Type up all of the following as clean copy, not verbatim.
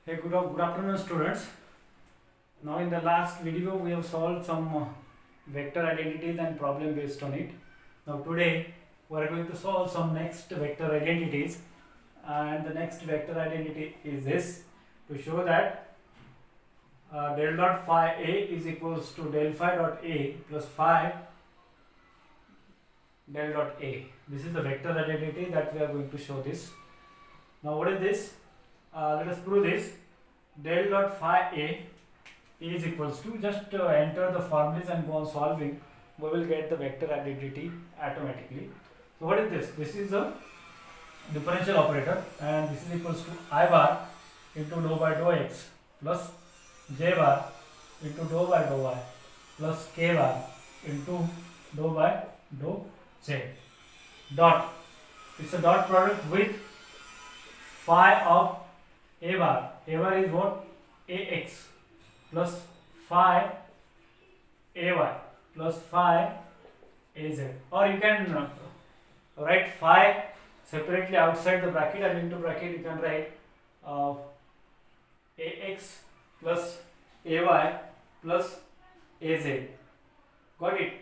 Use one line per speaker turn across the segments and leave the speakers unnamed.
Good afternoon, students. Now, in the last video, we have solved some vector identities and problem based on it. Now, today we are going to solve some next vector identities, and the next vector identity is this, to show that del dot phi a is equals to del phi dot a plus phi del dot a. This is the vector identity that we are going to show this. Now, what is this? Let us prove this. Del dot phi a is equals to, just enter the formulas and go on solving, we will get the vector identity automatically. So what is this? This is a differential operator, and this is equals to I bar into dou by dou x plus j bar into dou by dou y plus k bar into dou by dou z. Dot, it's a dot product with phi of a bar. A bar is what? Ax plus phi ay plus phi az, or you can write phi separately outside the bracket, and into bracket you can write ax plus ay plus az. Got it?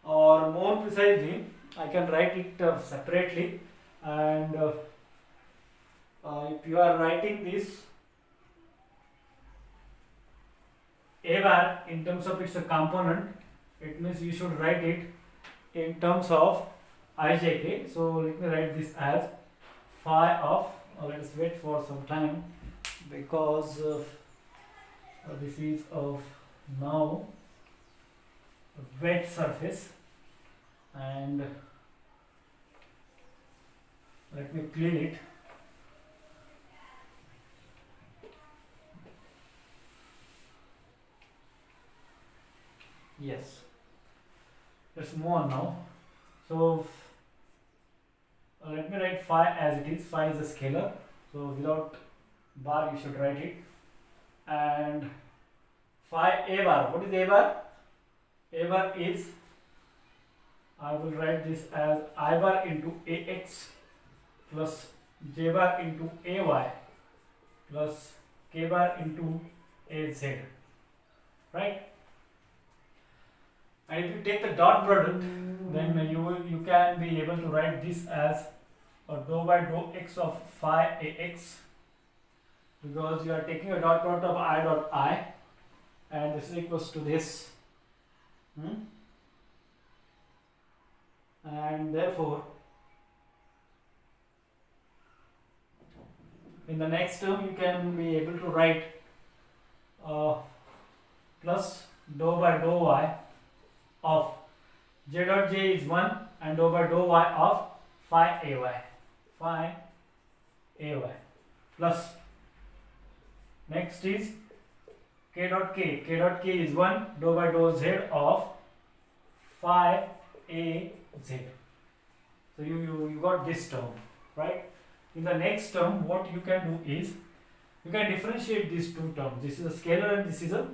Or more precisely, I can write it separately, and if you are writing this a bar in terms of its a component, it means you should write it in terms of ijk. So let me write this as phi of, let us wait for some time, because this is of now a wet surface, and let me clean it. Yes, let's move on now. So let me write phi as it is. Phi is a scalar, so without bar you should write it. And phi a bar, what is a bar? A bar is, I will write this as I bar into ax plus j bar into ay plus k bar into az, right? And if you take the dot product, then you can be able to write this as a dou by dou x of phi ax, because you are taking a dot product of I dot I, and this is equals to this. And therefore, in the next term you can be able to write plus dou by dou y of j dot j is 1 and dou by dou y of phi ay plus, next is k dot k is 1 dou by dou z of phi az. So you got this term, right? In the next term, what you can do is you can differentiate these two terms. This is a scalar and this is a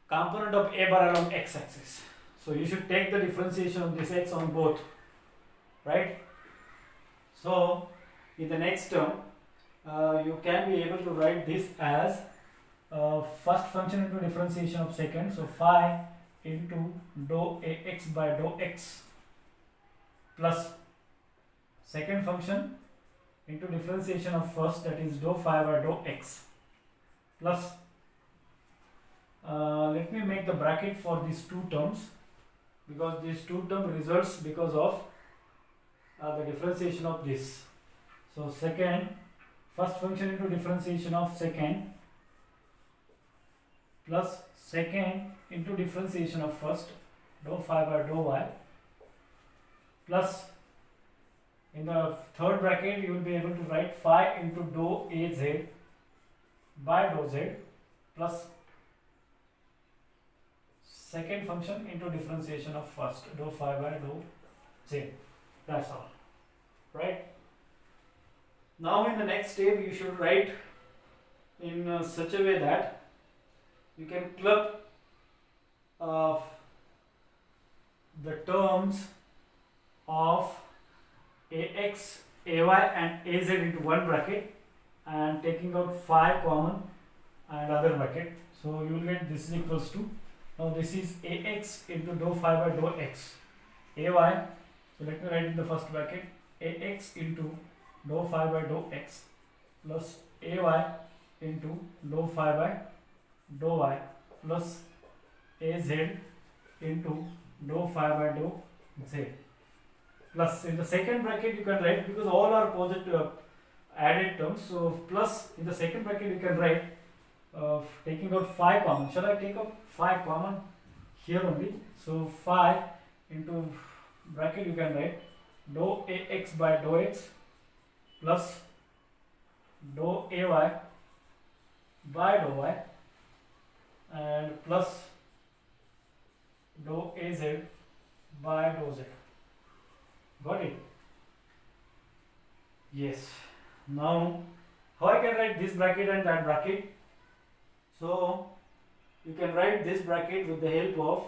component of a bar along x-axis. So you should take the differentiation of this x on both, right? So in the next term, you can be able to write this as first function into differentiation of second, so phi into dou ax by dou x plus second function into differentiation of first, that is dou phi by dou x plus, let me make the bracket for these two terms, because these two terms results because of the differentiation of this. So first function into differentiation of second plus second into differentiation of first, dou phi by dou y plus, in the third bracket you will be able to write phi into dou az by dou z plus second function into differentiation of first, dou phi by dou z. That's all, right? Now in the next step you should write in such a way that you can club the terms of ax, ay and az into one bracket and taking out phi common and other bracket. So you will get this is equals to, now this is ax into dou phi by dou x, ay, so let me write in the first bracket, ax into dou phi by dou x plus ay into dou phi by dou y plus az into dou phi by dou z, plus in the second bracket you can write, because all are positive added terms, so plus in the second bracket you can write taking out phi common. Shall I take out phi common here only? So phi into bracket you can write dou ax by dou x plus dou ay by dou y and plus dou az by dou z. Got it? Yes. Now how I can write this bracket and that bracket? So you can write this bracket with the help of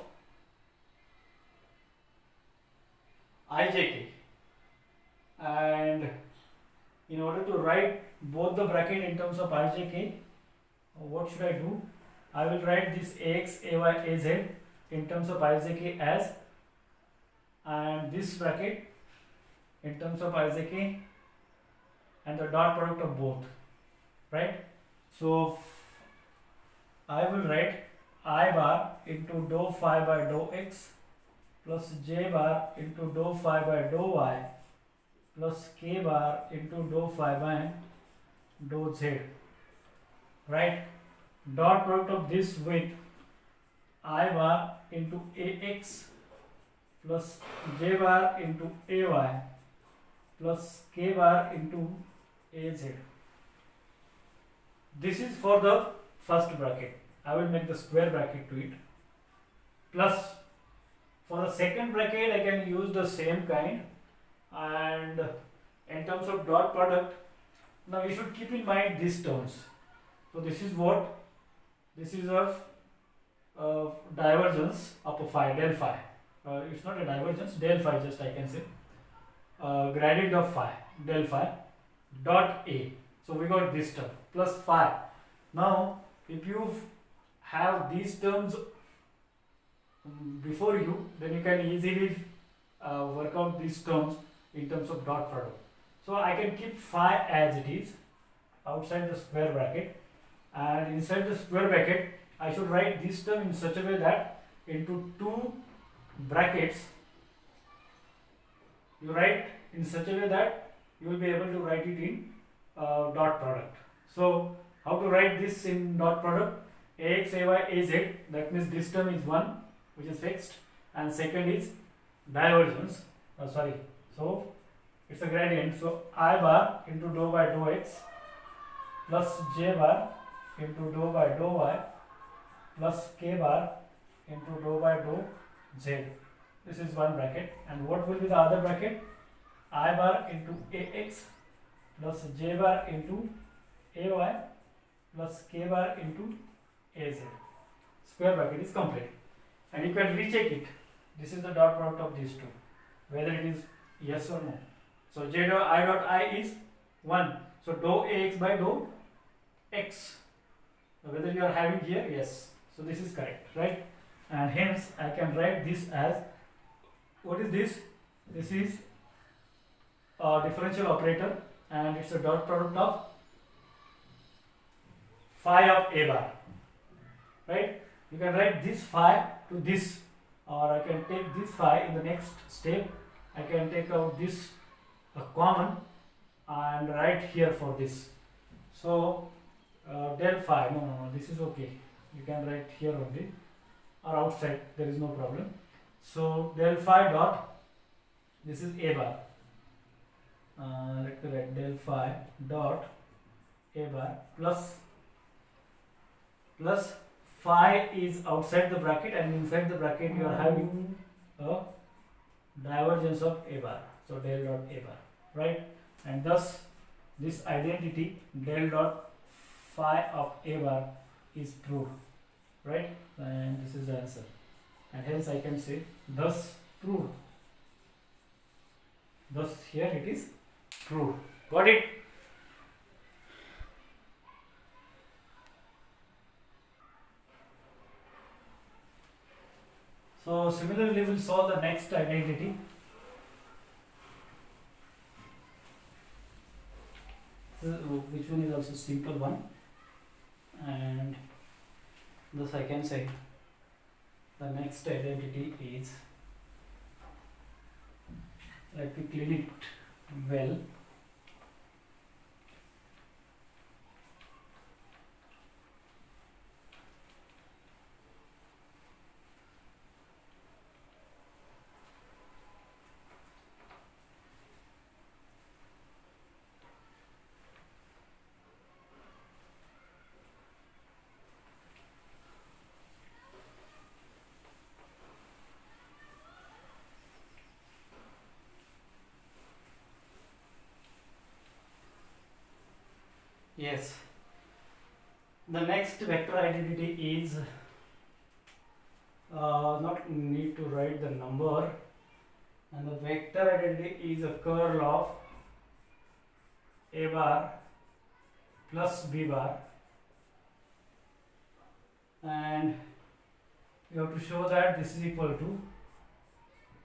ijk, and in order to write both the bracket in terms of ijk, what should I do? I will write this ax, ay, az in terms of ijk as, and this bracket in terms of ijk and the dot product of both, right? So I will write I bar into dou phi by dou x plus j bar into dou phi by dou y plus k bar into dou phi by dou z, right? Dot product of this with I bar into ax plus j bar into ay plus k bar into az. This is for the first bracket. I will make the square bracket to it. Plus for the second bracket I can use the same kind, and in terms of dot product, now you should keep in mind these terms. So this is what, this is of divergence of phi, del phi. It's not a divergence, del phi just I can say. Gradient of phi, del phi dot a. So we got this term plus phi. Now if you have these terms before you, then you can easily work out these terms in terms of dot product. So I can keep phi as it is outside the square bracket, and inside the square bracket I should write this term in such a way that into two brackets you write in such a way that you will be able to write it in dot product. So how to write this in dot product? Ax, ay, az, that means this term is 1 which is fixed, and second is divergence, so it's a gradient, so I bar into dou by dou x plus j bar into dou by dou y plus k bar into dou by dou z. This is one bracket, and what will be the other bracket? I bar into ax plus j bar into ay plus k bar into az. Square bracket is complete, and you can recheck it. This is the dot product of these two, whether it is yes or no. So j dot I is 1, so dou ax by dou x, whether you are having here, yes, so this is correct, right? And hence I can write this as, what is this? This is a differential operator, and it's a dot product of phi of a bar, right? You can write this phi to this, or I can take this phi in the next step. I can take out this common and write here for this. So del phi, no, this is okay. You can write here only or outside, there is no problem. So del phi dot, this is a bar. Let me write del phi dot a bar plus phi is outside the bracket, and inside the bracket you are having a divergence of a bar, so del dot a bar, right? And thus this identity del dot phi of a bar is proved, right? And this is the answer, and hence I can say thus proved. Thus here it is proved. true. Got it? So similarly, we'll solve the next identity. Which one is also simple one, and thus I can say the next identity is, let me clean it well. Yes, the next vector identity is not need to write the number, and the vector identity is a curl of a bar plus b bar, and you have to show that this is equal to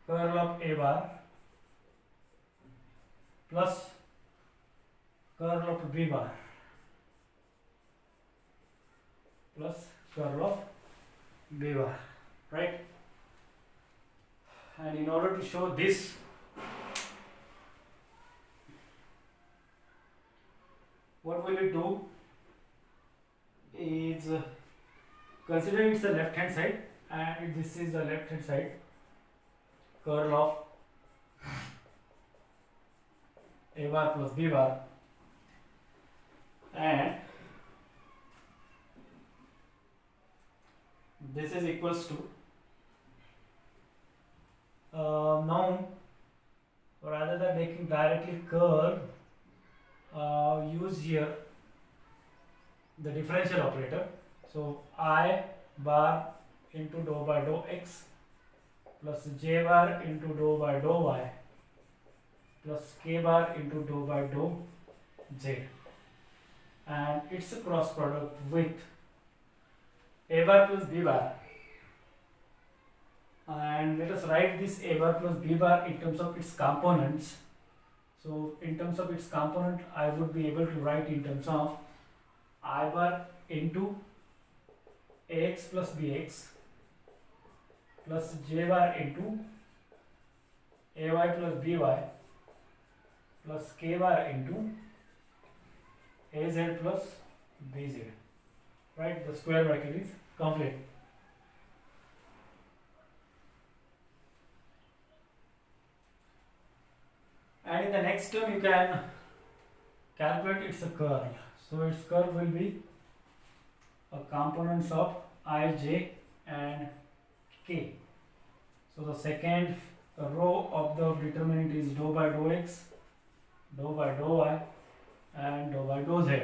curl of a bar plus curl of b bar plus curl of b bar, right? And in order to show this, what will we do is consider it's the left hand side and this is the left hand side, curl of a bar plus b bar, and this is equals to now rather than making directly curl, use here the differential operator. So I bar into dou by dou x plus j bar into dou by dou y plus k bar into dou by dou z, and it's a cross product with a bar plus b bar, and let us write this a bar plus b bar in terms of its components. So in terms of its component, I would be able to write in terms of I bar into ax plus bx plus j bar into ay plus by plus k bar into az plus bz, right? The square bracket is complete. And in the next term you can calculate its curl. So its curl will be a components of I, j and k. So the second row of the determinant is dou by dou x, dou by dou y and dou by dou z,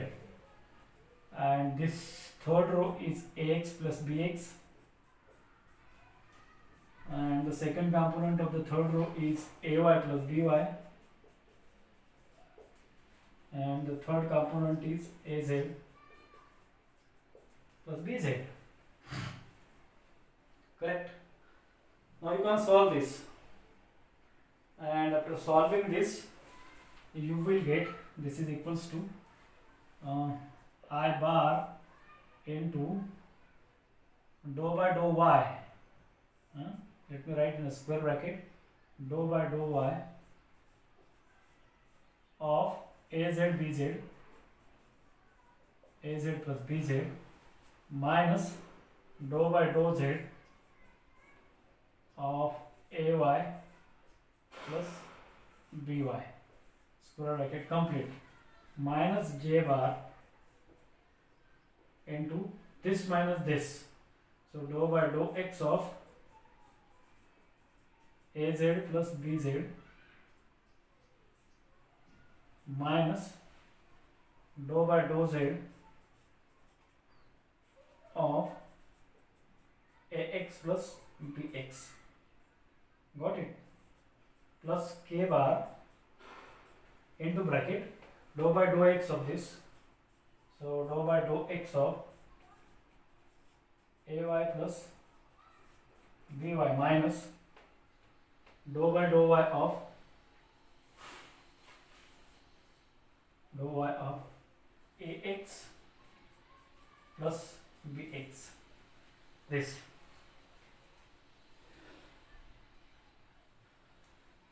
and this third row is ax plus bx, and the second component of the third row is ay plus by, and the third component is az plus bz. Correct? Now you can solve this, and after solving this you will get this is equals to I bar into dou by dou y, let me write in a square bracket, dou by dou y of az bz, az plus bz minus dou by dou z of ay plus by, square bracket complete, minus j bar into this minus this, so dou by dou x of az plus bz minus dou by dou z of ax plus bx. Got it? Plus k bar into bracket dou by dou x of this. So dou by dou x of ay plus by minus dou by dou y of ax plus bx. This.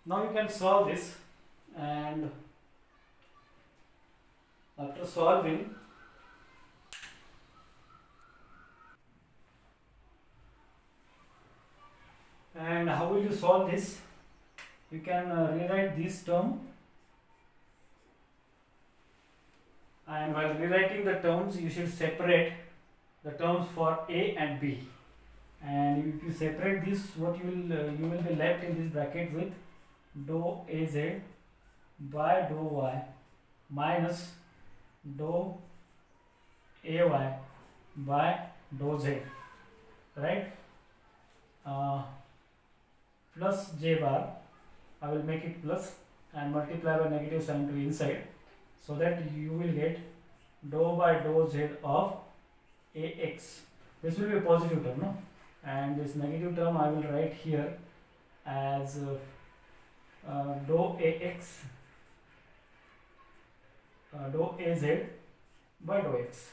Now you can solve this, and after solving, and how will you solve this? You can rewrite this term, and while rewriting the terms you should separate the terms for a and b, and if you separate this, what you will be left in this bracket with dou az by dou y minus dou ay by dou z, right? Plus j bar, I will make it plus and multiply by negative sign to inside, so that you will get dou by dou z of ax. This will be a positive term, no? And this negative term I will write here as dou ax dou az by dou x.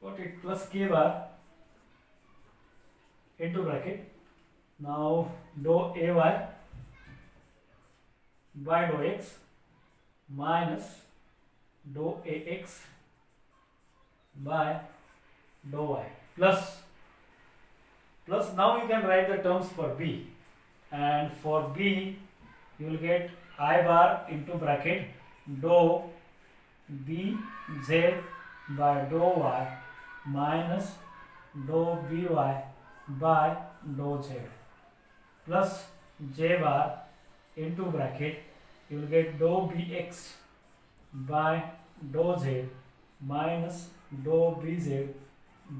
Got it? Plus k bar into bracket. Now dou ay by dou x minus dou ax by dou y plus now you can write the terms for b, and for b you will get I bar into bracket dou bz by dou y minus dou by by dou z plus j bar into bracket, you will get dou bx by dou z minus dou bz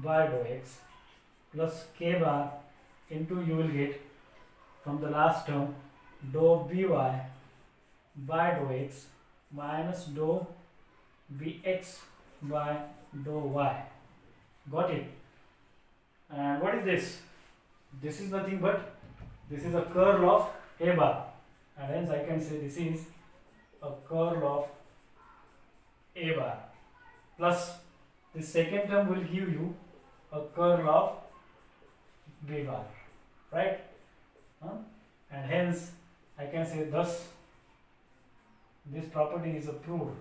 by dou x plus k bar into, you will get from the last term dou by by dou x minus dou bx by dou y. Got it? And what is this? This is nothing but this is a curl of a bar, and hence I can say this is a curl of a bar, plus the second term will give you a curl of b bar, right? And hence I can say thus this property is proved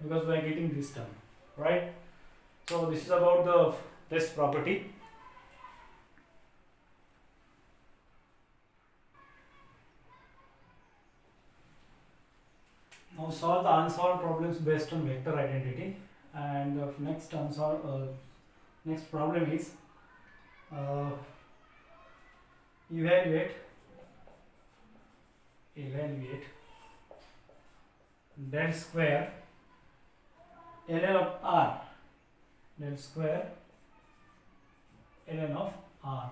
because we are getting this term, right? So this is about this property. Now solve the unsolved problems based on vector identity, and next problem is evaluate del square ln of r, del square ln of r.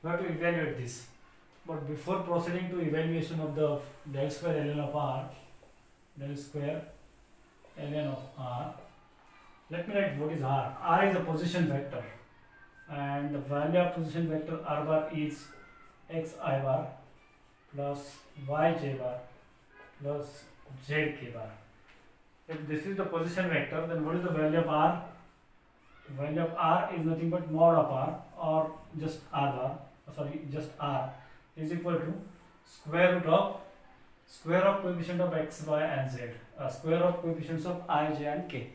We have to evaluate this, but before proceeding to evaluation of the del square ln of r, del square ln of r, let me write what is r. R is a position vector, and the value of position vector r bar is x I bar plus y j bar plus z k bar. If this is the position vector, then what is the value of r? The value of r is nothing but mod of r, or just r bar, just r is equal to square root of coefficient of x, y and z, square of coefficients of I, j and k,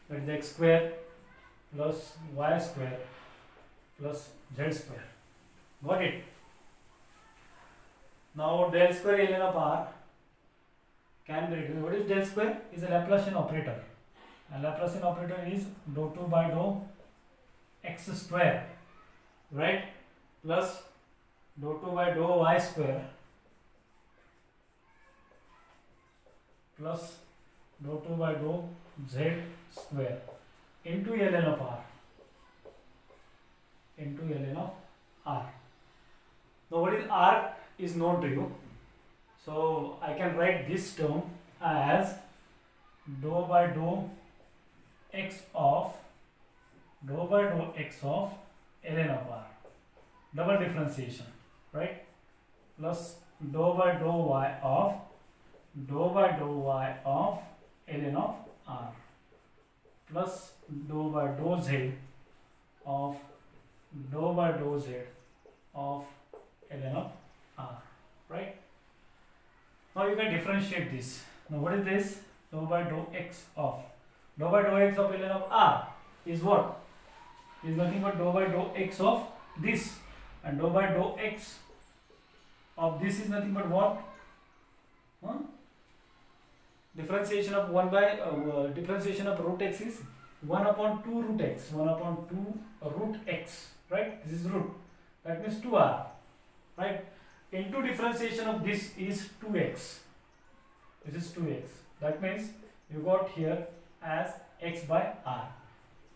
that is x square plus y square plus z square. Got it? Now del square ln of r can be written. What is del square? Is a Laplacian operator. And Laplacian operator is dou 2 by dou x square, right? Plus dou 2 by dou y square plus dou 2 by dou z square into ln of r. Now what is r is known to you. So I can write this term as dou by dou x of ln of r, double differentiation, right? Plus dou by dou y of ln of r, plus dou by dou z of ln of r, right? Now you can differentiate this. Now what is this? Dou by dou x of ln of r is what? Is nothing but dou by dou x of this, and dou by dou x of this is nothing but what? Differentiation of differentiation of root x is 1 upon 2 root x, root x, right? This is root, that means 2r, right? Into differentiation of this is 2x, this is 2x, that means you got here as x by r,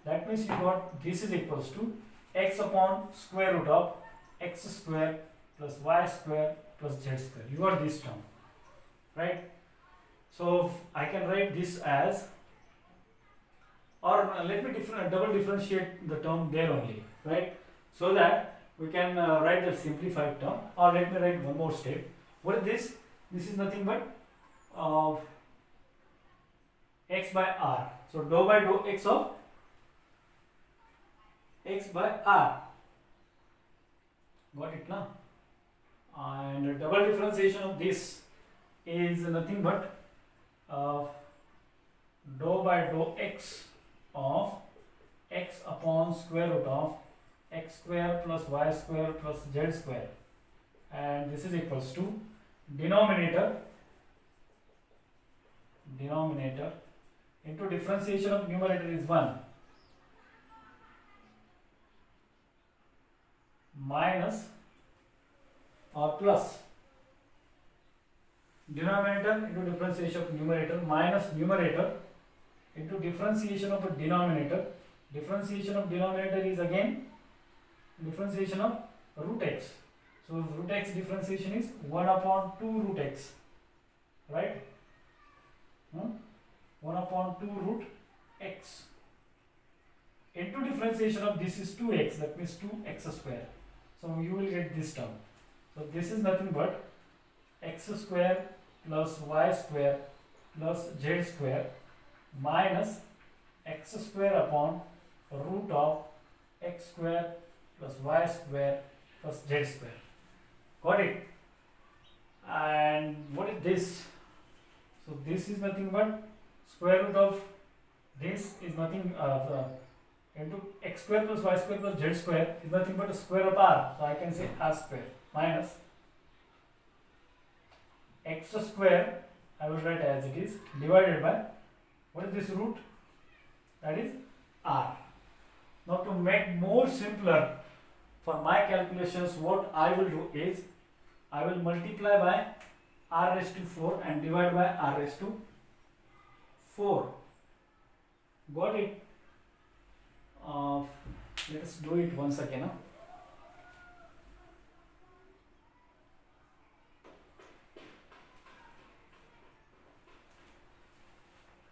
that means you got this is equals to x upon square root of x square plus y square plus z square. You got this term, right? So I can write this as, or let me double differentiate the term there only, right? So that we can write the simplified term, or let me write one more step. What is this? This is nothing but x by r. So dou by dou x of x by r. Got it now? And double differentiation of this is nothing but dou by dou x of x upon square root of x square plus y square plus z square, and this is equals to denominator into differentiation of numerator is 1 minus or plus denominator into differentiation of numerator minus numerator into differentiation of a denominator. Differentiation of denominator is again differentiation of root x. So root x differentiation is 1 upon 2 root x, right? 1 upon 2 root x into differentiation of this is 2x, that means 2x square. So you will get this term. So this is nothing but x square plus y square plus z square minus x square upon root of x square plus y square plus z square. Got it? And what is this? So this is nothing but square root of this is nothing into x square plus y square plus z square is nothing but a square of r. So I can say r square minus x square, I will write as it is, divided by what is this root? That is r. Now to make more simpler for my calculations, what I will do is I will multiply by r raised to 4 and divide by r raised to 4. Got it? Let us do it once again.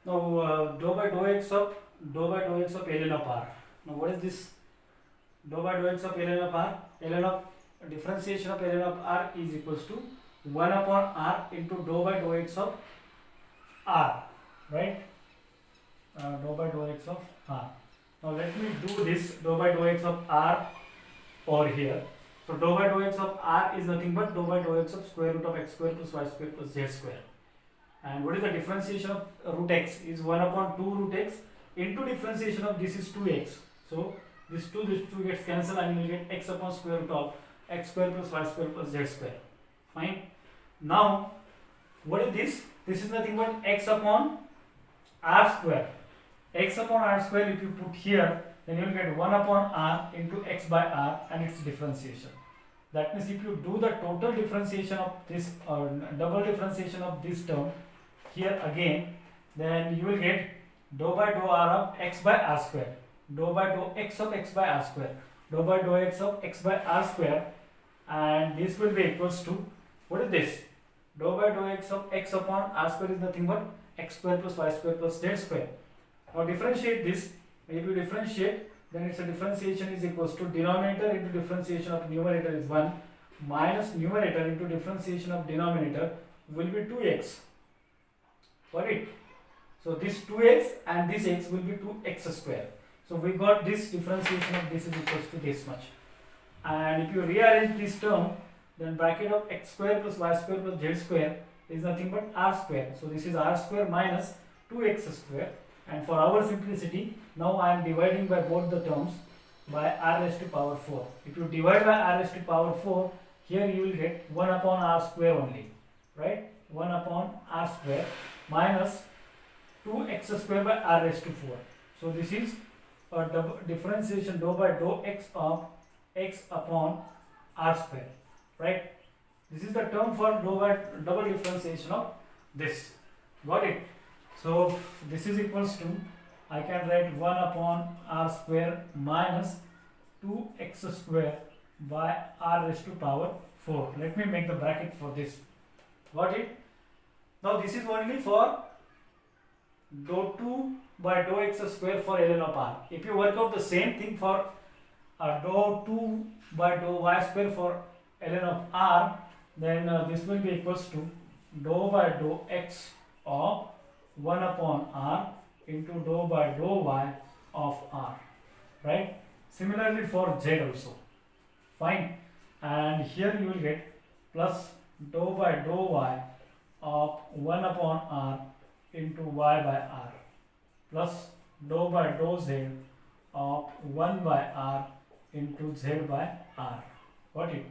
Now dou by dou x of ln of r. Now what is this? Dou by dou x of ln of r. Ln of differentiation of ln of r is equals to 1 upon r into dou by dou x of r, right? Dou by dou x of r. Now let me do this dou by dou x of r over here. So dou by dou x of r is nothing but dou by dou x of square root of x square plus y square plus z square. And what is the differentiation of root x is 1 upon 2 root x into differentiation of this is 2x. So this 2 gets cancelled and you will get x upon square root of x square plus y square plus z square. Fine. Now what is this? This is nothing but x upon r square. X upon r square if you put here, then you will get 1 upon r into x by r and its differentiation. That means if you do the total differentiation of this or double differentiation of this term here again, then you will get dou by dou r of x by r square, dou by dou x of x by r square, dou by dou x of x by r square, and this will be equals to, what is this? dou by dou x of x upon r square is nothing but x square plus y square plus z square. Now differentiate this. If you differentiate, then it's a differentiation is equals to denominator into differentiation of numerator is 1 minus numerator into differentiation of denominator will be 2x. Got it? So this 2x and this x will be 2x square. So we got this differentiation of this is equals to this much. And if you rearrange this term, then bracket of x square plus y square plus z square is nothing but r square. So this is r square minus 2x square. And for our simplicity, now I am dividing by both the terms by r raised to power 4. If you divide by r raised to power 4, here you will get 1 upon r square only, right? 1 upon r square minus 2x square by r raised to 4. So this is a differentiation dou by dou x of x upon r square, right? This is the term for dou by double differentiation of this. Got it? So this is equals to, I can write 1 upon r square minus 2x square by r raised to power 4. Let me make the bracket for this. Got it? Now this is only for dou 2 by dou x square for ln of r. If you work out the same thing for dou 2 by dou y square for ln of r, then this will be equals to dou by dou x of 1 upon r into dou by dou y of r, right? Similarly for z also. Fine. And here you will get plus dou by dou y of 1 upon r into y by r plus dou by dou z of 1 by r into z by r. Got it?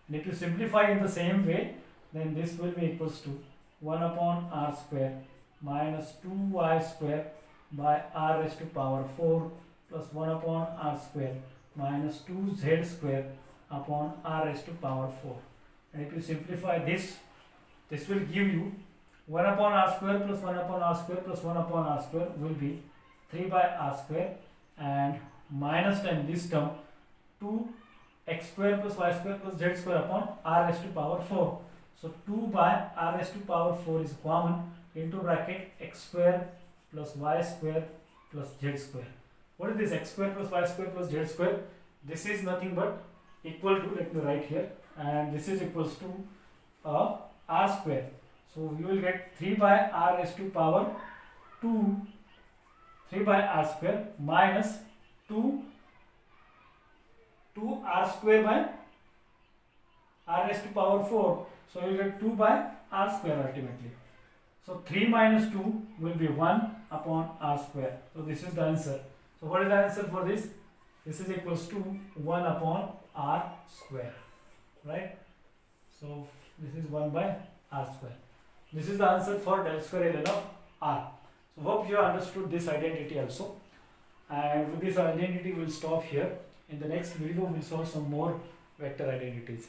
And if you simplify in the same way, then this will be equals to 1 upon r square minus 2y square by r raised to power 4 plus 1 upon r square minus 2z square upon r raised to power 4. And if you simplify this, this will give you 1 upon r square plus 1 upon r square plus 1 upon r square will be 3 by r square, and minus then this term 2 x square plus y square plus z square upon r raised to power 4. So 2 by r raised to power 4 is common into bracket x square plus y square plus z square. What is this x square plus y square plus z square? This is nothing but equal to, let me write here, and this is equals to r square. So you will get 3 by r raised to power 2, 3 by r square minus 2 r square by r raised to power 4. So you will get 2 by r square ultimately. So 3 minus 2 will be 1 upon r square. So this is the answer. So what is the answer for this? This is equals to 1 upon r square, right? So this is 1 by r square. This is the answer for del square ln of r. So hope you have understood this identity also. And with this identity we'll stop here. In the next video we'll solve some more vector identities.